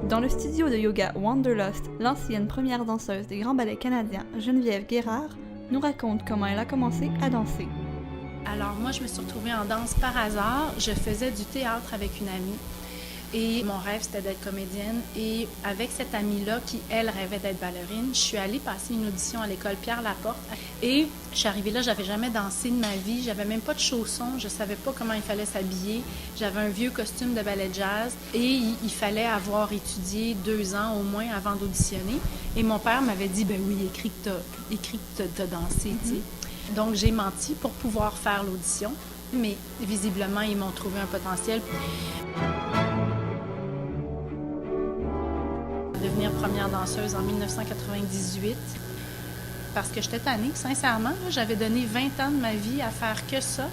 Dans le studio de yoga Wanderlust, l'ancienne première danseuse des grands ballets canadiens, Geneviève Guérard, nous raconte comment elle a commencé à danser. Alors moi, je me suis retrouvée en danse par hasard. Je faisais du théâtre avec une amie et mon rêve, c'était d'être comédienne. Et avec cette amie-là, qui, elle, rêvait d'être ballerine, je suis allée passer une audition à l'école Pierre-Laporte. Et je suis arrivée là, j'avais jamais dansé de ma vie, j'avais même pas de chaussons, je savais pas comment il fallait s'habiller. J'avais un vieux costume de ballet jazz et il fallait avoir étudié 2 ans au moins avant d'auditionner. Et mon père m'avait dit, ben oui, écrit que t'as dansé, tu sais. Donc, j'ai menti pour pouvoir faire l'audition, mais visiblement, ils m'ont trouvé un potentiel. Devenir première danseuse en 1998, parce que j'étais tannée, sincèrement. J'avais donné 20 ans de ma vie à faire que ça,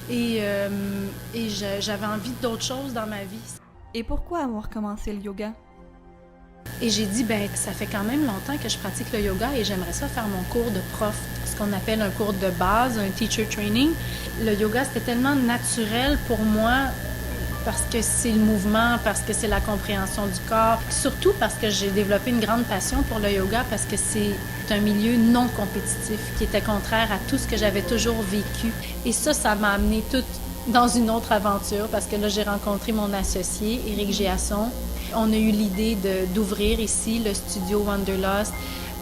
et j'avais envie d'autre chose dans ma vie. Et pourquoi avoir commencé le yoga? Et j'ai dit, ben ça fait quand même longtemps que je pratique le yoga et j'aimerais ça faire mon cours de prof, ce qu'on appelle un cours de base, un teacher training. Le yoga, c'était tellement naturel pour moi parce que c'est le mouvement, parce que c'est la compréhension du corps, surtout parce que j'ai développé une grande passion pour le yoga parce que c'est un milieu non compétitif qui était contraire à tout ce que j'avais toujours vécu. Et ça m'a amené toute dans une autre aventure parce que là, j'ai rencontré mon associé, Éric Géasson. On a eu l'idée d'ouvrir ici le studio Wanderlust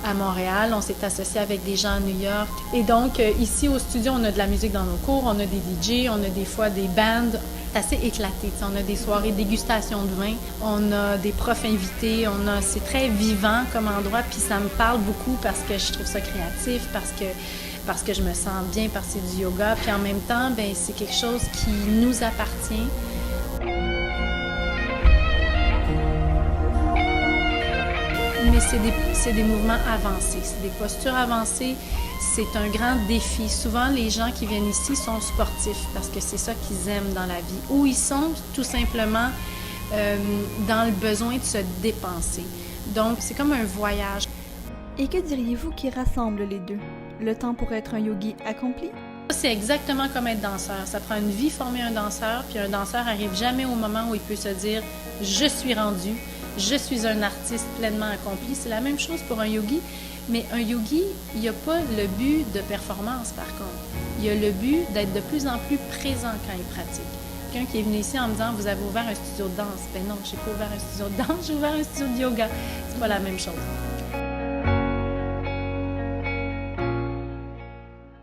à Montréal. On s'est associé avec des gens à New York. Et donc, ici au studio, on a de la musique dans nos cours, on a des DJ, on a des fois des bands. C'est assez éclaté. On a des soirées dégustation de vin, on a des profs invités, c'est très vivant comme endroit, puis ça me parle beaucoup parce que je trouve ça créatif, parce que je me sens bien, parce que c'est du yoga, puis en même temps, ben c'est quelque chose qui nous appartient. Mais c'est des mouvements avancés, c'est des postures avancées, c'est un grand défi. Souvent, les gens qui viennent ici sont sportifs parce que c'est ça qu'ils aiment dans la vie. Ou ils sont tout simplement dans le besoin de se dépenser. Donc, c'est comme un voyage. Et que diriez-vous qui rassemble les deux? Le temps pour être un yogi accompli? C'est exactement comme être danseur. Ça prend une vie former un danseur, puis un danseur n'arrive jamais au moment où il peut se dire « je suis rendu ». Je suis un artiste pleinement accompli. C'est la même chose pour un yogi, mais un yogi, il n'y a pas le but de performance par contre. Il y a le but d'être de plus en plus présent quand il pratique. Quelqu'un qui est venu ici en me disant « vous avez ouvert un studio de danse », ben non, je n'ai pas ouvert un studio de danse, j'ai ouvert un studio de yoga. C'est pas la même chose.